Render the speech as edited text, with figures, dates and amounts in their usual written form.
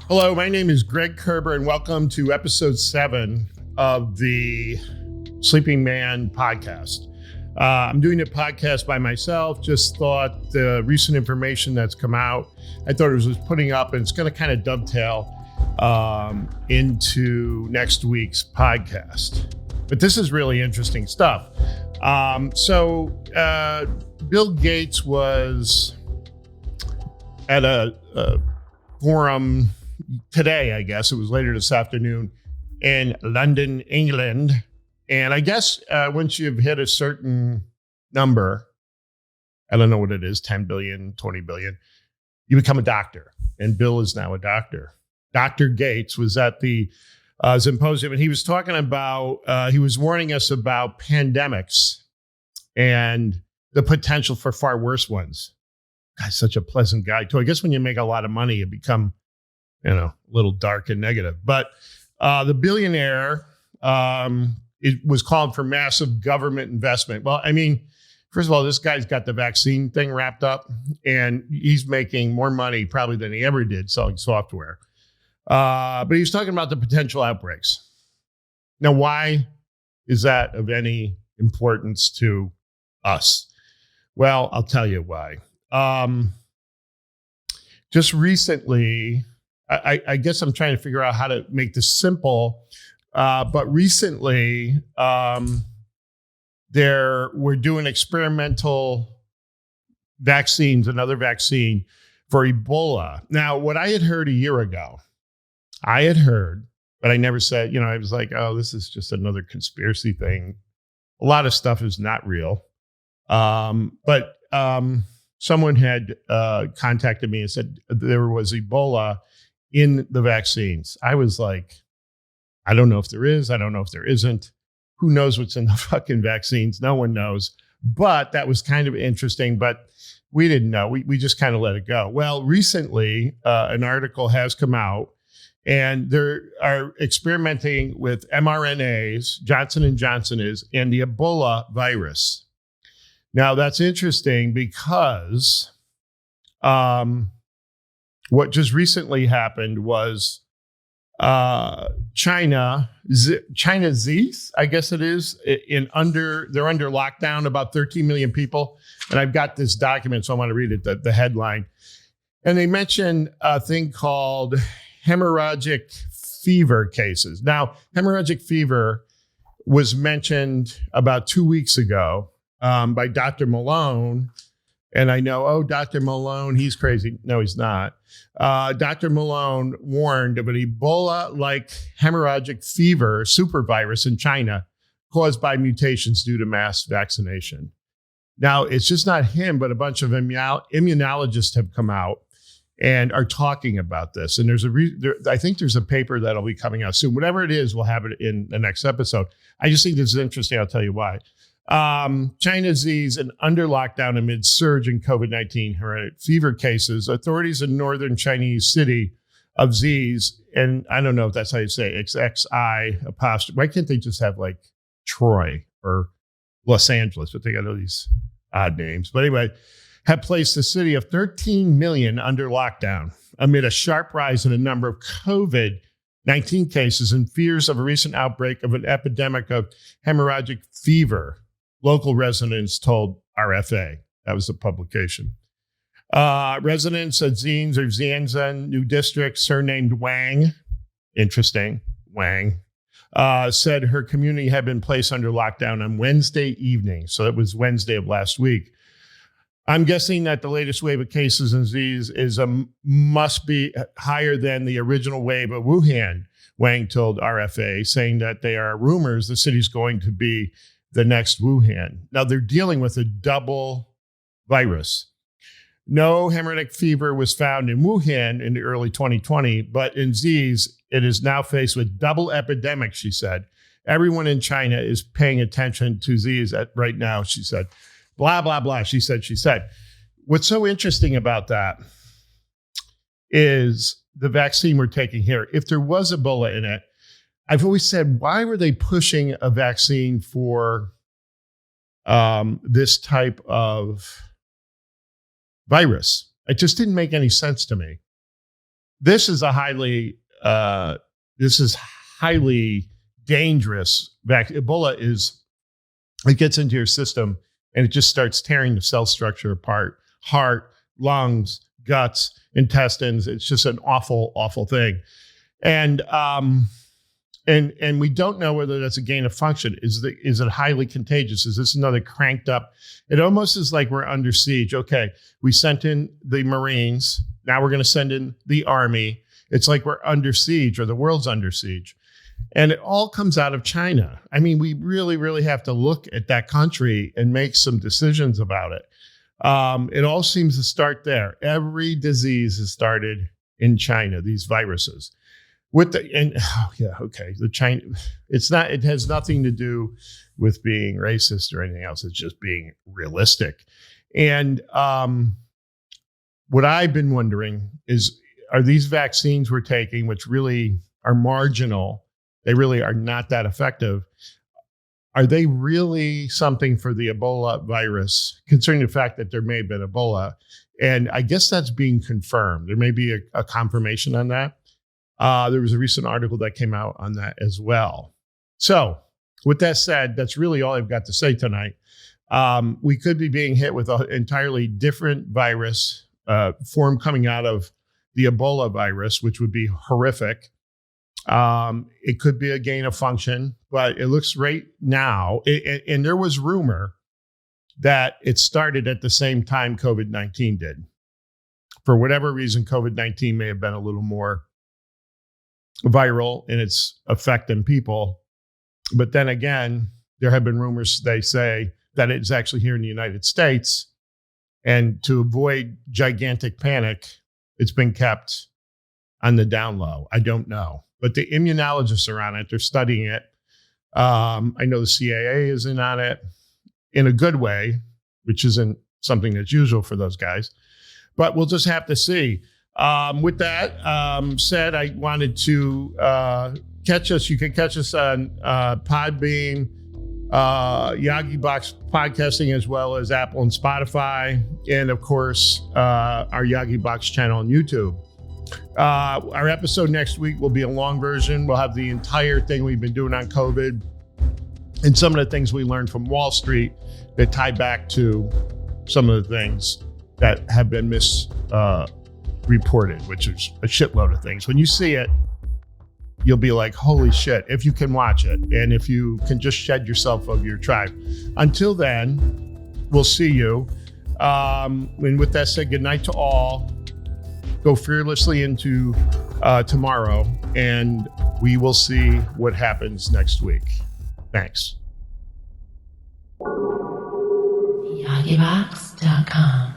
Hello, my name is Greg Kerber, and welcome to episode 7 of the Sleeping Man podcast. I'm doing a podcast by myself. Just thought the recent information that's come out, I thought it was putting up, and it's going to kind of dovetail into next week's podcast. But this is really interesting stuff. Bill Gates was at a forum today, I guess. It was later this afternoon in London, England. And I guess once you've hit a certain number, I don't know what it is, 10 billion, 20 billion, you become a doctor. And Bill is now a doctor. Dr. Gates was at the symposium, and he was talking about, he was warning us about pandemics and the potential for far worse ones. Guy's such a pleasant guy, too. I guess when you make a lot of money, you become, a little dark and negative. But the billionaire, it was called for massive government investment. Well, I mean, first of all, this guy's got the vaccine thing wrapped up, and he's making more money probably than he ever did selling software. But he was talking about the potential outbreaks. Now, why is that of any importance to us? Well, I'll tell you why. Just recently, I guess I'm trying to figure out how to make this simple. But recently, we're doing experimental vaccines, another vaccine for Ebola. Now, what I had heard a year ago, but I never said, I was like, oh, this is just another conspiracy thing. A lot of stuff is not real. But someone had contacted me and said there was Ebola in the vaccines. I was like, I don't know if there is. I don't know if there isn't. Who knows what's in the fucking vaccines? No one knows. But that was kind of interesting. But we didn't know. We just kind of let it go. Well, recently, an article has come out, and they are experimenting with mRNAs, Johnson & Johnson is, and the Ebola virus. Now, that's interesting because what just recently happened was China Z's, I guess it is, they're under lockdown, about 13 million people. And I've got this document, so I want to read it, the headline. And they mention a thing called hemorrhagic fever cases. Now, hemorrhagic fever was mentioned about 2 weeks ago by Dr. Malone. And I know, Dr. Malone, he's crazy. No, he's not. Dr. Malone warned of an Ebola-like hemorrhagic fever supervirus in China caused by mutations due to mass vaccination. Now, it's just not him, but a bunch of immunologists have come out and are talking about this. And I think there's a paper that'll be coming out soon. Whatever it is, we'll have it in the next episode. I just think this is interesting. I'll tell you why. China's Z's and under lockdown amid surge in COVID-19 fever cases. Authorities in northern Chinese city of Z's, and I don't know if that's how you say it, XXI apostrophe. Why can't they just have like Troy or Los Angeles? But they got all these odd names. But anyway, have placed the city of 13 million under lockdown amid a sharp rise in the number of COVID-19 cases and fears of a recent outbreak of an epidemic of hemorrhagic fever. Local residents told RFA. That was the publication. Residents at Zines or Xi'an New District, surnamed Wang, interesting, Wang, said her community had been placed under lockdown on Wednesday evening. So it was Wednesday of last week. I'm guessing that the latest wave of cases in Z's must be higher than the original wave of Wuhan, Wang told RFA, saying that they are rumors the city's going to be the next Wuhan. Now, they're dealing with a double virus. No hemorrhagic fever was found in Wuhan in the early 2020, but in Z's, it is now faced with double epidemic, she said. Everyone in China is paying attention to Z's right now, she said. Blah, blah, blah, she said. What's so interesting about that is the vaccine we're taking here. If there was Ebola in it, I've always said, why were they pushing a vaccine for this type of virus? It just didn't make any sense to me. this is a highly dangerous vaccine. Ebola it gets into your system and it just starts tearing the cell structure apart. Heart, lungs, guts, intestines. It's just an awful, awful thing. And we don't know whether that's a gain of function. Is it highly contagious? Is this another cranked up? It almost is like we're under siege. Okay, we sent in the Marines. Now we're going to send in the Army. It's like we're under siege, or the world's under siege. And it all comes out of China. I mean, we really, really have to look at that country and make some decisions about it. It all seems to start there. Every disease has started in China, these viruses. The China, it has nothing to do with being racist or anything else. It's just being realistic. And what I've been wondering is, are these vaccines we're taking, which really are marginal, they really are not that effective, are they really something for the Ebola virus, considering the fact that there may have been Ebola? And I guess that's being confirmed. There may be a confirmation on that. There was a recent article that came out on that as well. So with that said, that's really all I've got to say tonight. We could be being hit with an entirely different virus form coming out of the Ebola virus, which would be horrific. It could be a gain of function, but it looks right now, and there was rumor that it started at the same time COVID-19 did. For whatever reason, COVID-19 may have been a little more viral in its effect in people. But then again, there have been rumors, they say, that it's actually here in the United States. And to avoid gigantic panic, it's been kept on the down low. I don't know. But the immunologists are on it. They're studying it. I know the CAA is in on it in a good way, which isn't something that's usual for those guys. But we'll just have to see. With that said, I wanted to catch us. You can catch us on Podbean, Yagi Box Podcasting, as well as Apple and Spotify, and of course our Yagi Box channel on YouTube. Our episode next week will be a long version. We'll have the entire thing we've been doing on COVID and some of the things we learned from Wall Street that tie back to some of the things that have been misreported, which is a shitload of things. When you see it, you'll be like, holy shit, if you can watch it and if you can just shed yourself of your tribe. Until then, we'll see you. And with that said, good night to all. Go fearlessly into tomorrow, and we will see what happens next week. Thanks. YagiBox.com